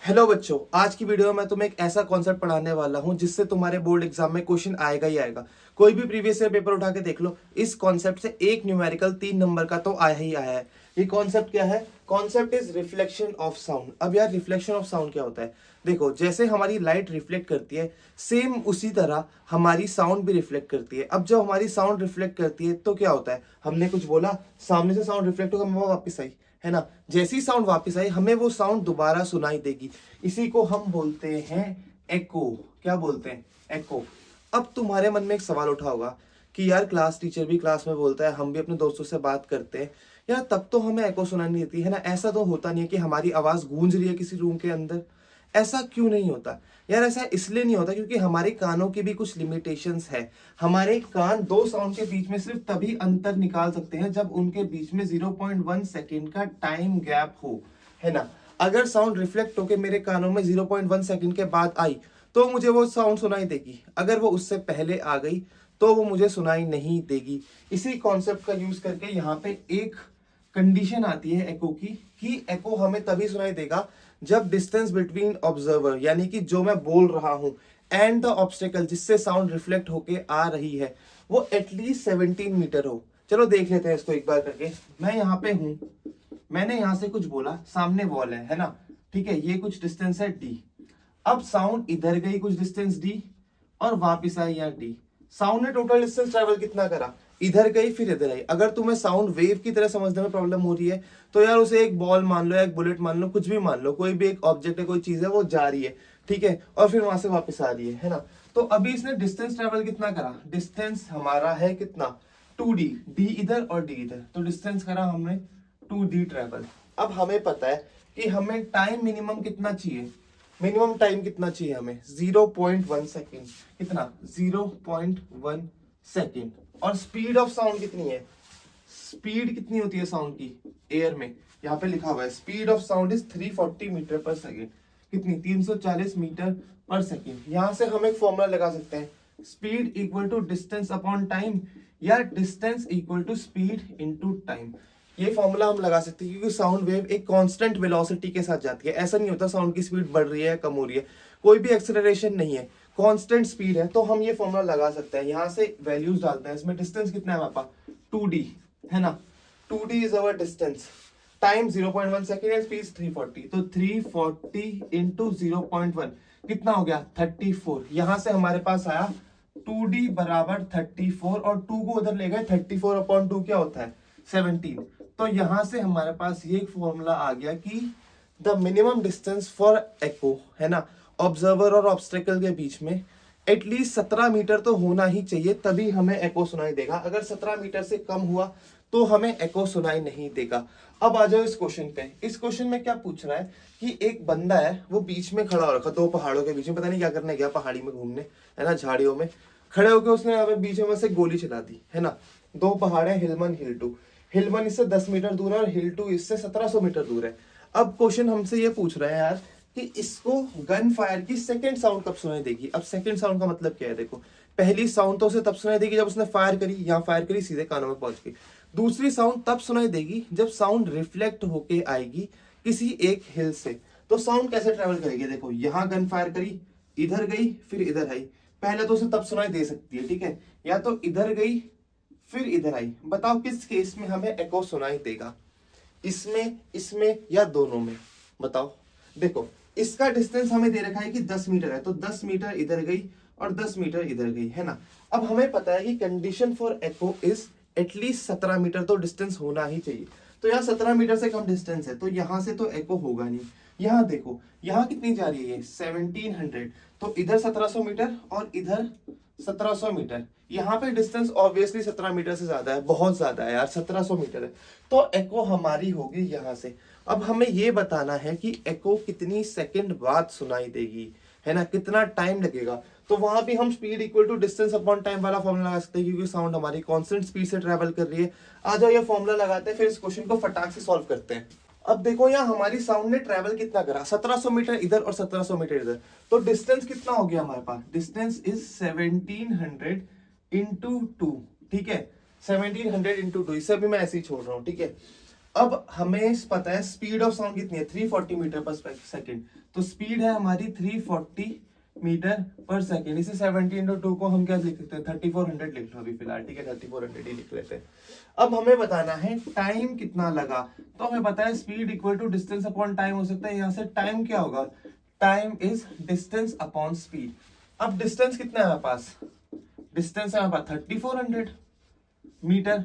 Hello बच्चों, आज की वीडियो में मैं तुम्हें एक ऐसा कॉन्सेप्ट पढ़ाने वाला हूं जिससे तुम्हारे बोर्ड एग्जाम में क्वेश्चन आएगा ही आएगा। कोई भी प्रीवियस ईयर पेपर उठा के देख लो, इस कॉन्सेप्ट से एक न्यूमेरिकल 3 नंबर का तो आया ही आया है। ये कॉन्सेप्ट क्या है? Concept is reflection of sound. अब यार, रिफ्लेक्शन ऑफ साउंड क्या होता है? देखो, जैसे हमारी लाइट रिफ्लेक्ट करती है, सेम उसी तरह हमारी साउंड भी रिफ्लेक्ट करती है। अब जब हमारी साउंड रिफ्लेक्ट करती है तो क्या होता है? हमने कुछ बोला, सामने से साउंड रिफ्लेक्ट होकर वापस आई, है ना। जैसी साउंड वापस आई, हमें वो साउंड दोबारा सुनाई देगी। इसी को हम बोलते हैं एको। क्या बोलते हैं? एको। अब तुम्हारे मन में एक सवाल उठा होगा कि यार, क्लास टीचर भी क्लास में बोलता है, हम भी अपने दोस्तों से बात करते हैं यार, तब तो हमें एको सुनाई नहीं देती है ना। ऐसा तो होता नहीं है कि हमारी आवाज गूंज रही है किसी रूम के अंदर? ऐसा क्यों नहीं होता यार? ऐसा इसलिए नहीं होता क्योंकि हमारे कानों की भी कुछ लिमिटेशंस है। हमारे कान दो साउंड के बीच में सिर्फ तभी अंतर निकाल सकते हैं जब उनके बीच में 0.1 सेकेंड का टाइम गैप हो, है ना। अगर साउंड रिफ्लेक्ट होकर मेरे कानों में 0.1 सेकेंड के बाद आई तो मुझे वो साउंड सुनाई देगी। अगर वो उससे पहले आ गई तो वो मुझे सुनाई नहीं देगी। इसी कॉन्सेप्ट का यूज करके यहाँ पे एक कंडीशन आती है एको की, कि एको हमें तभी सुनाई देगा जब डिस्टेंस बिटवीन ऑब्जर्वर, यानी कि जो मैं बोल रहा हूं, एंड द ऑब्स्टेकल जिससे साउंड रिफ्लेक्ट होके आ रही है, वो एटलीस्ट 17 मीटर हो। चलो देख लेते हैं इसको एक बार करके। मैं यहाँ पे हूं, मैंने यहां से कुछ बोला, सामने वॉल है ना, ठीक है, ये कुछ डिस्टेंस है डी। अब साउंड इधर गई कुछ डिस्टेंस डी और वापिस आई यहाँ डी। साउंड ने टोटल डिस्टेंस ट्रेवल कितना करा? इधर गई फिर इधर आई। अगर तुम्हें साउंड वेव की तरह समझने में प्रॉब्लम हो रही है तो यार उसे एक बॉल मान लो, एक बुलेट मान लो, कुछ भी मान लो, कोई भी एक ऑब्जेक्ट है, कोई चीज है, वो जा रही है, ठीक है, और फिर वहां से वापस आ रही है ना। तो अभी इसने डिस्टेंस ट्रेवल कितना करा? डिस्टेंस हमारा है कितना? 2d। डी इधर और डी इधर, तो डिस्टेंस करा हमने 2d ट्रेवल। अब हमें पता है कि हमें टाइम मिनिमम कितना चाहिए। मिनिमम टाइम कितना चाहिए हमें? 0.1 सेकेंड। कितना? 0.1 सेकेंड। और स्पीड ऑफ साउंड कितनी है? स्पीड कितनी होती है साउंड की एयर में? यहाँ पे लिखा हुआ है speed of sound is 340 metre per second. कितनी? 340 मीटर पर सेकेंड। यहां से हम एक फॉर्मूला लगा सकते हैं, speed equal to distance upon time, या distance equal to speed into time. ये फॉर्मूला हम लगा सकते हैं क्योंकि साउंड वेव एक कांस्टेंट वेलोसिटी के साथ जाती है। ऐसा नहीं होता साउंड की स्पीड बढ़ रही है कम हो रही है, कोई भी एक्सेलरेशन नहीं है, कांस्टेंट स्पीड है। तो हम ये फॉर्मूला लगा सकते हैं, यहां से वैल्यूज डालते हैं। इसमें डिस्टेंस कितना है हमारे पास? 2d, है ना। 2d is our distance, time 0.1 second and speed 340। तो 340 इंटू 0.1 कितना हो गया? 34। यहां से हमारे पास आया 2d बराबर 34, और 2 को उधर ले गए, 34 अपॉन 2 क्या होता है? 17। तो यहां से हमारे पास ये एक फॉर्मूला आ गया कि द मिनिमम डिस्टेंस फॉर एको, है ना, ऑब्जर्वर और ऑब्स्टेकल के बीच में एटलीस्ट 17 मीटर तो होना ही चाहिए, तभी हमें एको सुनाई देगा। अगर 17 मीटर से कम हुआ तो हमें एको सुनाई नहीं देगा। अब आ जाओ इस क्वेश्चन पे। इस क्वेश्चन में क्या पूछ रहा है कि एक बंदा है, वो बीच में खड़ा हो रखा, दो पहाड़ों के बीच में, पता नहीं क्या करने गया, पहाड़ी में घूमने, है ना, झाड़ियों में खड़े होकर उसने यहाँ पे बीच में से गोली चला दी, है ना। दो पहाड़ है, हिल 1 हिल 2। हिल 1 इससे 10 मीटर दूर है और हिल 2 इससे 1700 मीटर दूर है। अब क्वेश्चन हमसे ये पूछ रहा है यार कि इसको गन फायर की सेकंड साउंड कब सुनाई देगी। अब सेकंड साउंड का मतलब क्या है? देखो, पहली साउंड तो उसे तब सुनाई देगी जब उसने फायर करी, यहाँ फायर करी, सीधे कानों में पहुंच गई। दूसरी साउंड तब सुनाई देगी जब साउंड रिफ्लेक्ट होके आएगी किसी एक हिल से। तो साउंड कैसे ट्रेवल करेगी? देखो, यहां गन फायर करी, इधर गई, फिर इधर आई। पहले तो उसे तब सुनाई दे सकती है, ठीक है, या तो इधर गई फिर इधर आई। बताओ किस केस में हमें एको सुनाई देगा? इसमें, इसमें, या दोनों में? बताओ। देखो, इसका डिस्टेंस हमें दे रखा है कि 10 मीटर है, तो 10 मीटर इधर गई और 10 मीटर इधर गई, है ना। अब हमें पता है कि condition for echo is at least 17 metre तो डिस्टेंस होना ही चाहिए। तो यहाँ 17 मीटर से कम डिस्टेंस है, तो यहां से तो एको होगा नहीं। यहाँ देखो, यहाँ कितनी जा रही है ये? 1700। तो इधर 1700 मीटर और इधर 1700 मीटर। यहाँ पे डिस्टेंस ऑब्वियसली 17 मीटर से ज्यादा है, बहुत ज्यादा है यार, 1700 मीटर है। तो एको हमारी होगी यहाँ से। अब हमें ये बताना है कि एको कितनी सेकंड बाद सुनाई देगी, है ना, कितना टाइम लगेगा। तो वहां भी हम speed equal to distance upon time वाला फॉर्मूला लगा सकते हैं क्योंकि साउंड हमारी कांस्टेंट स्पीड से ट्रेवल कर रही है। आ जाओ ये फॉर्मूला लगाते हैं, फिर इस क्वेश्चन को फटाक से सॉल्व करते हैं। अब देखो, यहाँ हमारी साउंड ने ट्रेवल कितना करा? 1700 मीटर इधर और 1700 मीटर इधर। तो डिस्टेंस कितना हो गया हमारे पास? डिस्टेंस इज 1700 इंटू 2, ठीक है, 1700 इंटू 2। इसे भी मैं ऐसे ही छोड़ रहा हूँ, ठीक है। अब हमें पता है स्पीड ऑफ साउंड कितनी है, 340 मीटर पर सेकेंड। तो स्पीड है हमारी 340 मीटर पर सेकेंड। इसे 70 × 2 को हम क्या लिख सकते हैं, 3400 लिख लो अभी फिलहाल, ठीक है, 3400 ही लिख लेते हैं। अब हमें बताना है टाइम कितना लगा। तो हमें पता है speed equal to distance upon time हो सकता है। यहाँ से टाइम क्या होगा, time is distance upon speed. अब डिस्टेंस कितना है हमारे पास, डिस्टेंस है हमारे पास 3400 मीटर,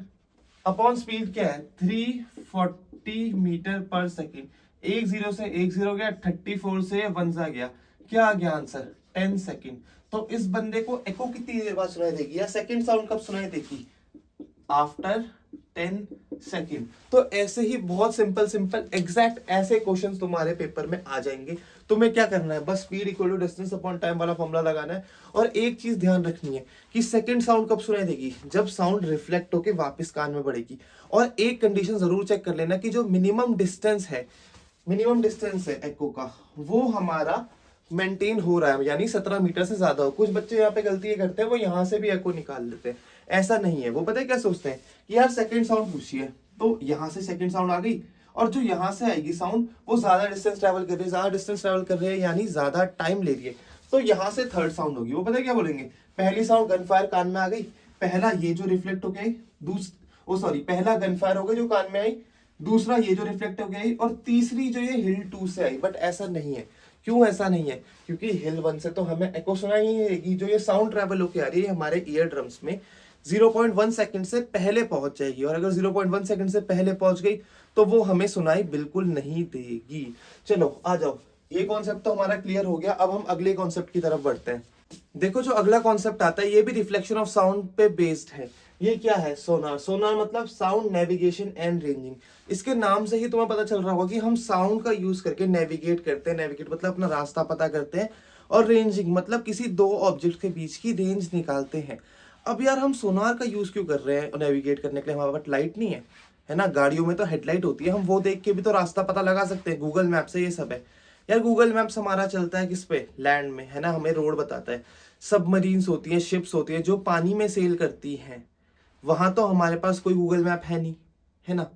अपॉन स्पीड क्या है 340 मीटर पर सेकेंड। एक जीरो से एक जीरो गया, 34 से 1 जा गया, क्या आ गया आंसर, 10 सेकेंड। तो इस बंदे को एको कितनी देर बाद सुनाई देगी, या सेकेंड साउंड कब सुनाई देगी, आफ्टर 10 सेकेंड। तो ऐसे ही बहुत सिंपल सिंपल एग्जैक्ट ऐसे क्वेश्चंस तुम्हारे पेपर में आ जाएंगे। तुम्हें क्या करना है, बस speed equal to distance upon time वाला फॉर्मूला लगाना है। और एक चीज ध्यान रखनी है कि सेकंड साउंड कब सुनाई देगी, जब साउंड रिफ्लेक्ट होके वापस कान में पड़ेगी। और एक कंडीशन जरूर चेक कर लेना कि जो मिनिमम डिस्टेंस है एको का, वो हमारा मेंटेन हो रहा है, यानी 17 मीटर से ज्यादा हो। कुछ बच्चे यहाँ पे गलती ये करते हैं, वो यहाँ से भी एको निकाल लेते हैं, ऐसा नहीं है। वो पता है क्या सोचते हैं कि यार सेकंड साउंड पूछी है, तो यहाँ से सेकंड साउंड आ गई, और जो यहाँ से आएगी साउंड वो ज्यादा डिस्टेंस ट्रैवल कर रही है, ज्यादा डिस्टेंस ट्रैवल कर रही है यानी ज्यादा टाइम ले रही है, तो यहाँ से थर्ड साउंड होगी। वो पता है क्या बोलेंगे, पहली साउंड गन फायर कान में आ गई, पहला ये जो रिफ्लेक्ट हो गया, पहला गन फायर हो गया जो कान में आई, दूसरा ये जो रिफ्लेक्ट हो गई, और तीसरी जो ये हिल 2 से आई। बट ऐसा नहीं है, क्यों ऐसा नहीं है, क्योंकि हिल 1 से तो हमें एको सुनाई ही देगी, जो ये साउंड ट्रैवल होके आ रही है हमारे ईयर ड्रम्स में 0.1 सेकंड से पहले पहुंच जाएगी। और अगर 0.1 सेकंड से पहले पहुंच गई तो वो हमें सुनाई बिल्कुल नहीं देगी। चलो आ जाओ, ये कॉन्सेप्ट तो हमारा क्लियर हो गया। अब हम अगले कॉन्सेप्ट की तरफ बढ़ते हैं। देखो जो अगला कॉन्सेप्ट आता है ये भी रिफ्लेक्शन ऑफ साउंड पे बेस्ड है। ये क्या है, सोनार। सोनार मतलब साउंड नेविगेशन एंड रेंजिंग। इसके नाम से ही तुम्हें पता चल रहा होगा कि हम साउंड का यूज करके नेविगेट करते हैं। नेविगेट मतलब अपना रास्ता पता करते हैं, और रेंजिंग मतलब किसी दो ऑब्जेक्ट के बीच की रेंज निकालते हैं। अब यार हम सोनार का यूज क्यों कर रहे हैं नेविगेट करने के लिए, हमारे पास लाइट नहीं है ना, गाड़ियों में तो हेडलाइट होती है, हम वो देख के भी तो रास्ता पता लगा सकते हैं, गूगल मैप से ये सब है। यार गूगल मैप्स हमारा चलता है किस पे, लैंड में, है ना, हमें रोड बताता है। सबमरीन्स होती हैं, शिप्स होती हैं जो पानी में सेल करती हैं, वहां तो हमारे पास कोई गूगल मैप है नहीं, है ना।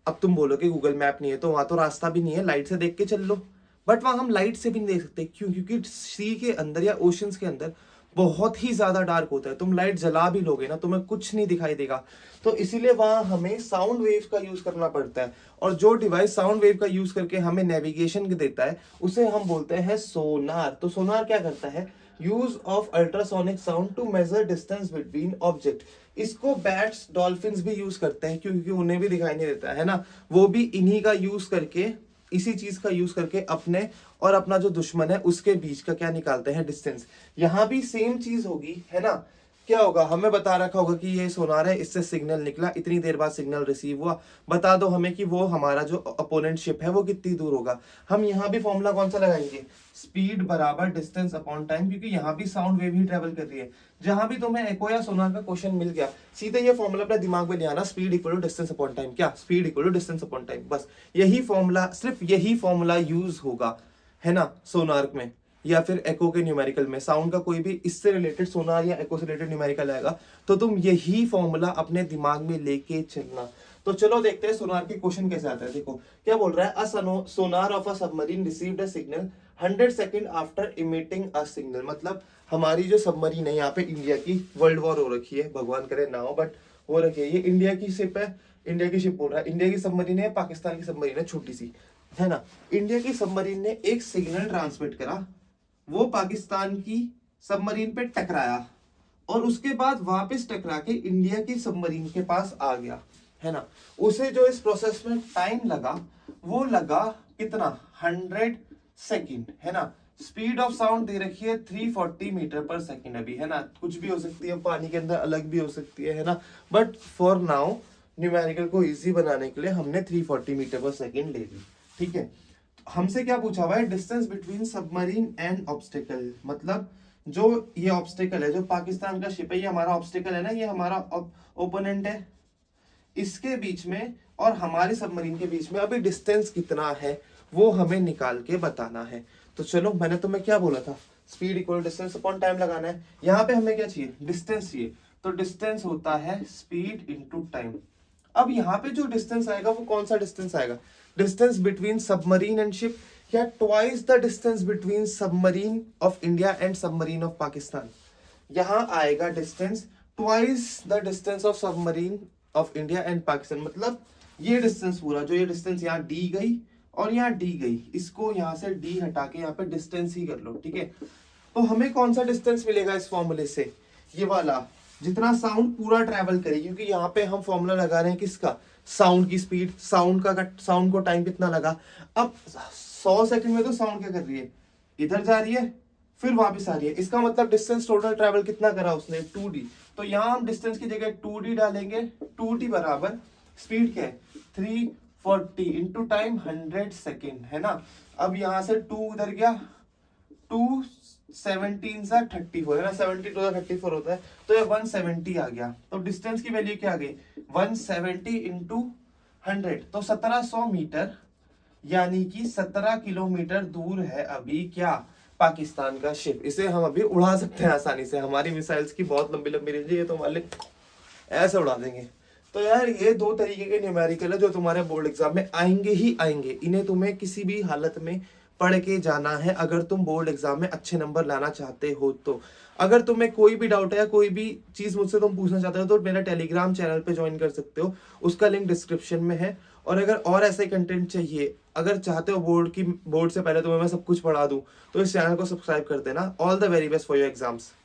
अब तुम बोलो कि गूगल मैप नहीं है तो वहां तो रास्ता भी नहीं है, लाइट से देख के चल लो। बट वहां हम लाइट से भी नहीं देख सकते, क्यों, क्योंकि सी के अंदर या ओशंस के अंदर बहुत ही ज्यादा डार्क होता है। तुम लाइट जला भी लोगे ना, तुम्हें कुछ नहीं दिखाई देगा। तो इसीलिए वहां हमें साउंड वेव का यूज करना पड़ता है, और जो डिवाइस साउंड वेव का यूज करके हमें नेविगेशन देता है उसे हम बोलते हैं सोनार। तो सोनार क्या करता है, use of ultrasonic sound to measure distance between object. इसको बैट्स डॉल्फिन्स भी यूज करते हैं, क्योंकि उन्हें भी दिखाई नहीं देता है ना, वो भी इन्हीं का यूज करके, इसी चीज का यूज करके अपने और अपना जो दुश्मन है उसके बीच का क्या निकालते हैं, डिस्टेंस। यहां भी सेम चीज होगी, है ना। क्या होगा, हमें बता रखा होगा कि ये सोनार है, इससे सिग्नल निकला, इतनी देर बाद सिग्नल रिसीव हुआ, बता दो हमें कि वो हमारा जो अपोनेंट शिप है वो कितनी दूर होगा। हम यहाँ भी फॉर्मूला कौन सा लगाएंगे, स्पीड बराबर डिस्टेंस अपॉन टाइम, क्योंकि यहाँ भी साउंड वेव ही ट्रेवल कर रही है। जहां भी तुम्हें एको या सोनार का क्वेश्चन मिल गया, सीधे ये फॉर्मूला अपने दिमाग में ले आना, speed equal to distance upon time. क्या, speed equal to distance upon time, बस यही फॉर्मूला, सिर्फ यही फॉर्मूला यूज होगा, है ना, सोनार में या फिर एको के न्यूमेरिकल में। साउंड का कोई भी इससे रिलेटेड सोनार या एको से रिलेटेड न्यूमेरिकल आएगा तो तुम यही फॉर्मूला अपने दिमाग में लेके चलना। तो चलो देखते हैं सोनार के क्वेश्चन कैसे आता है। देखो क्या बोल रहा है, a sonar of a submarine received a signal 100 second after emitting a signal. मतलब हमारी जो सबमरीन है यहाँ पे इंडिया की, वर्ल्ड वॉर हो रखी है, भगवान करे ना हो, बट हो रखी है, ये इंडिया की शिप है, इंडिया की शिप बोल रहा है, इंडिया की सबमरीन है, पाकिस्तान की सबमरीन है, छोटी सी, है ना। इंडिया की सबमरीन ने एक सिग्नल ट्रांसमिट करा, वो पाकिस्तान की सबमरीन पे टकराया, और उसके बाद वापस टकरा के इंडिया की सबमरीन के पास आ गया, है ना। उसे जो इस प्रोसेस में टाइम लगा वो लगा कितना, 100 सेकंड, है ना। स्पीड ऑफ साउंड दे रखी है 340 मीटर पर सेकंड अभी, है ना, कुछ भी हो सकती है, पानी के अंदर अलग भी हो सकती है ना। बट फॉर नाउ न्यूमेरिकल को इजी बनाने के लिए हमने 340 मीटर पर सेकंड ले ली, ठीक है। हमसे क्या पूछा हुआ है, distance between submarine and obstacle. मतलब जो ये ऑब्स्टेकल है, जो पाकिस्तान का शिप है, ये हमारा ऑब्स्टेकल है ना, ये हमारा ओपोनेंट है, इसके बीच में और हमारे सबमरीन के बीच में अभी डिस्टेंस कितना है वो हमें निकाल के बताना है। तो चलो, मैंने तुम्हें क्या बोला था, speed equal distance upon time लगाना है। यहाँ पे हमें क्या चाहिए, डिस्टेंस चाहिए, तो डिस्टेंस होता है स्पीड इंटू टाइम। अब यहाँ पे जो डिस्टेंस आएगा वो कौन सा डिस्टेंस आएगा, distance between submarine and ship, या twice the distance between submarine of India and submarine of Pakistan. यहाँ आएगा distance twice the distance of submarine of India and Pakistan, मतलब ये डिस्टेंस पूरा, जो ये डिस्टेंस यहाँ डी गई और यहाँ डी गई, इसको यहाँ से डी हटा के यहाँ पे डिस्टेंस ही कर लो, ठीक है। तो हमें कौन सा डिस्टेंस मिलेगा इस फॉर्मूले से, ये वाला, जितना साउंड पूरा ट्रैवल करे, क्योंकि यहाँ पे हम फॉर्मूला लगा रहे हैं किसका, साउंड की स्पीड, साउंड को टाइम कितना लगा। अब 100 सेकंड में तो साउंड क्या कर रही है, इधर जा रही है फिर वापस आ रही है, इसका मतलब डिस्टेंस टोटल ट्रैवल कितना करा उसने, 2d। तो यहाँ हम डिस्टेंस की जगह 2d डालेंगे, 2d बराबर स्पीड क्या है 340 इंटू टाइम 100 सेकेंड, है ना। अब यहाँ से 2 उधर गया, 2 17 सा 34 है ना, 72 सा 34 होता है, तो ये 170 आ गया। तो डिस्टेंस की वैल्यू क्या आ गई 170 इंटू 100, तो 1700 मीटर, यानी कि 17 किलोमीटर दूर है अभी क्या, पाकिस्तान का शिप। इसे हम अभी उड़ा सकते हैं आसानी से, हमारी मिसाइल्स की बहुत लंबी लंबी रेंज है, ये तो हमारे ऐसे उड़ा देंगे। तो यार ये 2 तरीके के न्यूमेरिकल है जो तुम्हारे बोर्ड एग्जाम में आएंगे ही आएंगे, इन्हें तुम्हें किसी भी हालत में पढ़ के जाना है अगर तुम बोर्ड एग्जाम में अच्छे नंबर लाना चाहते हो। तो अगर तुम्हें कोई भी डाउट है या कोई भी चीज मुझसे तुम पूछना चाहते हो तो मेरा टेलीग्राम चैनल पे ज्वाइन कर सकते हो, उसका लिंक डिस्क्रिप्शन में है। और अगर और ऐसे कंटेंट चाहिए, अगर चाहते हो बोर्ड से पहले तुम्हें मैं सब कुछ पढ़ा दूं, तो इस चैनल को सब्सक्राइब कर देना। All the very best for your exams.